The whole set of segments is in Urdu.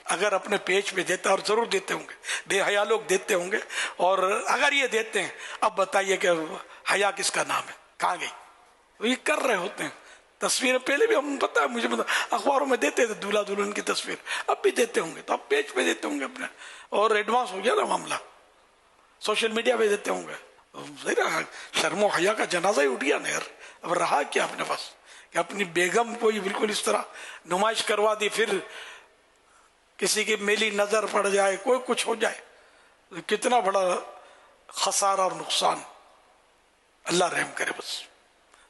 اگر اپنے پیج پہ دیتا، اور ضرور دیتے ہوں گے، بے حیا لوگ دیتے ہوں گے، اور اگر یہ دیتے ہیں، اب بتائیے کہ حیا کس کا نام ہے، کہاں گئی؟ وہ یہ کر رہے ہوتے ہیں. تصویریں پہلے بھی ہم پتہ ہے، مجھے اخباروں میں دیتے تھے دولہا دلہن کی تصویر، اب بھی دیتے ہوں گے، تو اب پیج پہ دیتے ہوں گے اپنے، اور ایڈوانس ہو گیا نا معاملہ، سوشل میڈیا پہ دیتے ہوں گے. شرم و حیا کا جنازہ ہی اٹھ گیا نا یار. اب رہا کیا اپنے پاس کہ اپنی بیگم کو ہی بالکل اس طرح نمائش کروا دی، پھر کسی کی میلی نظر پڑ جائے، کوئی کچھ ہو جائے، کتنا بڑا خسارہ اور نقصان. اللہ رحم کرے بس.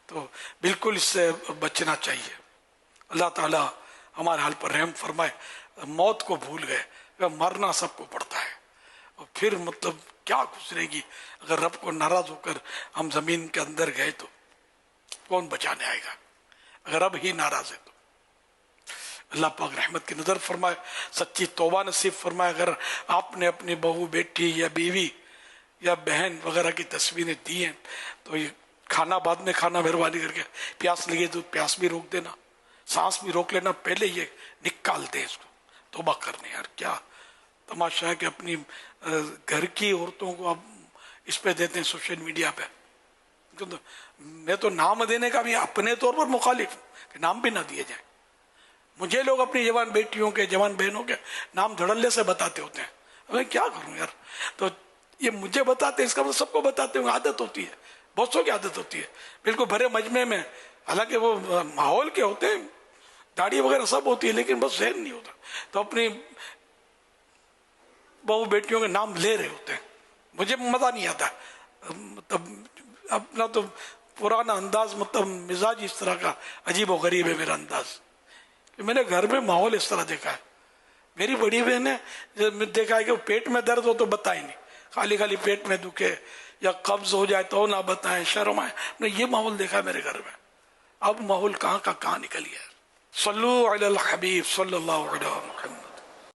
تو بالکل اس سے بچنا چاہیے. اللہ تعالی ہمارے حال پر رحم فرمائے. موت کو بھول گئے، مرنا سب کو پڑتا ہے، اور پھر مطلب کیا گزرے گی اگر رب کو ناراض ہو کر ہم زمین کے اندر گئے تو کون بچانے آئے گا اگر رب ہی ناراض ہے تو. اللہ پاک رحمت کی نظر فرمائے، سچی توبہ نصیب فرمائے. اگر آپ نے اپنی بہو، بیٹی یا بیوی یا بہن وغیرہ کی تصویریں دی ہیں تو یہ کھانا بعد میں کھانا، مہربانی کر کے. پیاس لگے تو پیاس بھی روک دینا، سانس بھی روک لینا، پہلے یہ نکال دیں اس کو. توبہ کرنے یار، کیا تماشا ہے کہ اپنی گھر کی عورتوں کو اب اس پہ دیتے ہیں سوشل میڈیا پہ. میں تو نام دینے کا بھی اپنے طور پر مخالف ہوں کہ نام بھی نہ دیے جائیں. مجھے لوگ اپنی جوان بیٹیوں کے، جوان بہنوں کے نام دھڑلے سے بتاتے ہوتے ہیں. میں کیا کروں یار؟ تو یہ مجھے بتاتے ہیں، اس کا مطلب سب کو بتاتے ہوں. عادت ہوتی ہے، بہت سو کی عادت ہوتی ہے، بالکل بھرے مجمع میں. حالانکہ وہ ماحول کے ہوتے ہیں، داڑھی وغیرہ سب ہوتی ہے، لیکن بس ذہن نہیں ہوتا. تو اپنی بہو بیٹیوں کے نام لے رہے ہوتے ہیں. مجھے مزہ نہیں آتا. مطلب اپنا تو پرانا انداز، مطلب مزاج اس طرح کا عجیب و غریب ہے میرا انداز. میں نے گھر میں ماحول اس طرح دیکھا ہے. میری بڑی بہن نے دیکھا ہے کہ پیٹ میں درد ہو تو بتائیں نہیں، خالی خالی پیٹ میں دکھے یا قبض ہو جائے تو نہ بتائیں، شرم آئے. میں یہ ماحول دیکھا ہے میرے گھر میں. اب ماحول کہاں کا کہاں نکل گیا. صلو علی الحبیب صلی اللہ علیہ وسلم.